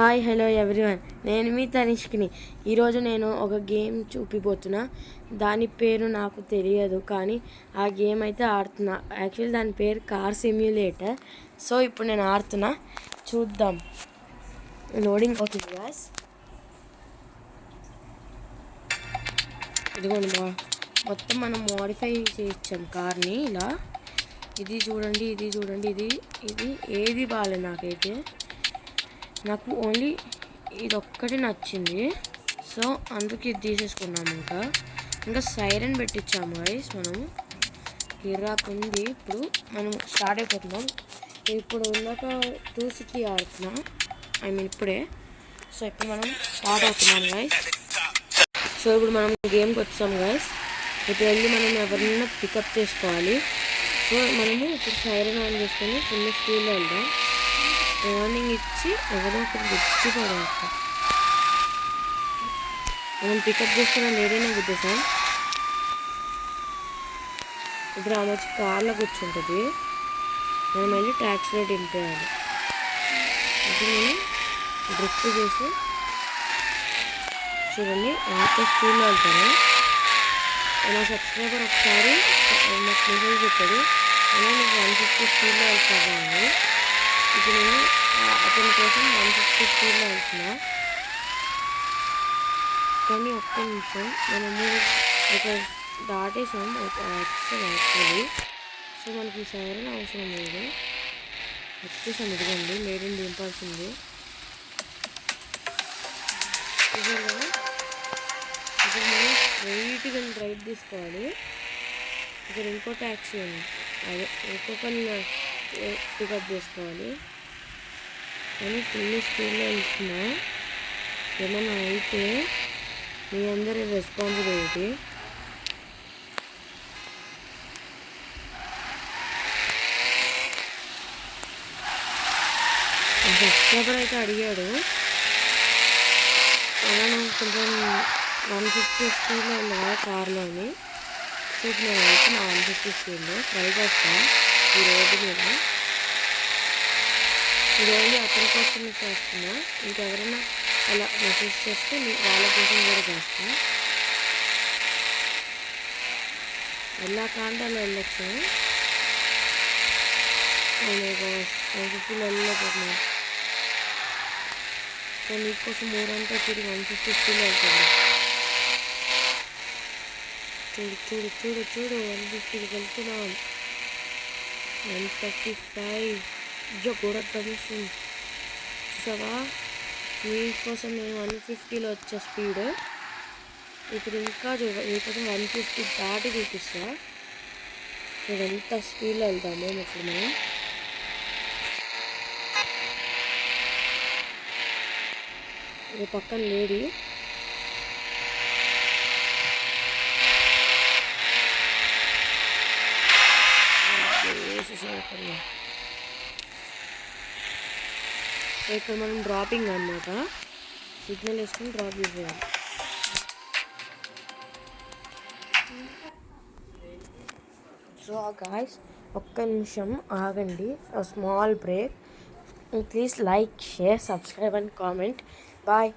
Hi hello everyone, నేను మీ తనిష్క్ని. ఈరోజు నేను ఒక గేమ్ చూపిపోతున్నా. దాని పేరు నాకు తెలియదు, కానీ ఆ గేమ్ అయితే ఆడుతున్నా. యాక్చువల్లీ దాని పేరు కార్ సిమ్యులేటర్. సో ఇప్పుడు నేను ఆడుతున్నా, చూద్దాం. లోడింగ్ అవుతుంది గాయ్స్. ఇదిగోండి, మొత్తం మనం మోడిఫై చేయించాం కార్ని. ఇలా ఇది చూడండి, ఇది చూడండి, ఇది ఏది బాగాలేదు నాకైతే. నాకు ఓన్లీ ఇది ఒక్కటి నచ్చింది, సో అందుకు ఇది తీసేసుకున్నాము. ఇంకా సైరన్ పెట్టించాము గైస్. మనము గిరాకుంది. ఇప్పుడు మనం స్టార్ట్ అయిపోతున్నాం. ఇప్పుడు ఉన్నాక 2 ఆడుతున్నాం, ఇప్పుడే. సో ఇప్పుడు మనం స్టార్ట్ అవుతున్నాం గైస్. సో ఇప్పుడు మనం గేమ్కి వచ్చాం గైస్. ఇప్పుడు వెళ్ళి మనం ఎవరినైనా పికప్ చేసుకోవాలి. సో మనము ఇప్పుడు సైరన్ ఆన్ చేసుకొని ఫుల్ స్పీడ్లో వెళ్దాం. వార్నింగ్ ఇచ్చి ఎవరో ఒకరు గుర్తు పడేస్తాం. మనం పికప్ చేసుకున్న లేడీనే గుద్దేసాం. ఇప్పుడు ఆమె వచ్చి కార్లో కూర్చుంటుంది. మనం వెళ్ళి ట్యాక్సీలో దింపేయాలి. ఇప్పుడు నేను డ్రిఫ్ట్ చేసి చూడండి ఎంత స్పీడ్లో వెళ్తాను. నా సబ్స్క్రైబర్ ఒకసారి నాకు మెసేజ్ పెట్టాడు, నేను 150 స్పీడ్లో వెళ్తాను అని. ఇప్పుడు నేను అతని కోసం 150 స్పీడ్లో వెళ్తున్నా. కానీ ఒక్క నిమిషం, మనము ఒక దాటేసాం ఒక యాక్చువల్లీ. సో మనకి ఈ సైరన్ అవసరం లేదు. వచ్చేసాం. ఇదిగోండి లేడీని దింపాల్సింది. చూసారు కదా. ఇప్పుడు మనం స్ట్రైట్గా రైట్ తీసుకోవాలి. ఇక్కడ ఇంకో ట్యాక్సీ ఉంది, అదే ఇంకొకరిని పికప్ చేసుకోవాలి. కానీ ఫుల్ స్పీడ్లో వెళ్తున్నా. ఏమన్నా అయితే మీ అందరి రెస్పాన్సిబిలిటీ. సబ్స్క్రైబర్ అయితే అడిగాడు, అలా నాకు కొంచెం 150 స్పీడ్లో వెళ్ళాలి కార్లోని. సో ఇప్పుడు నేను వెళ్తున్నా 150 స్పీడ్లో ట్రై చేస్తాను ఈ రోడ్డు మీద. ఇది ఓన్లీ అతని కోసం చేస్తున్నా. ఇంకెవరైనా అలా మెసేజ్ చేస్తే వాళ్ళ కోసం కూడా చేస్తా. ఎలా కాంటే అలా వెళ్ళొచ్చు. నేను 150లో వెళ్ళలేకపోతున్నాను, కానీ నీకోసం ఊరంతా తిరిగి 150 స్పీడ్లో వెళ్తాను. చూడు చూడు చూడు చూడు 150కి వెళ్తున్నాం. 135 కూడా కమిషన్ చూసావా. మీకోసం నేను 150లో వచ్చే స్పీడ్. ఇప్పుడు ఇంకా మీకోసం 150 దాటి చూపిస్తా. ఇప్పుడు ఎంత స్పీడ్లో వెళ్తాము ఇప్పుడు మనం. ఇది పక్కన లేడీ. సో ఇక్కడ మనం డ్రాపింగ్ అన్నమాట. సిగ్నల్ వేసుకుని డ్రాప్ చేసేయాలి. సో గాయ్స్ ఒక్క నిమిషం ఆగండి, small break. Please like, share, subscribe and comment. Bye.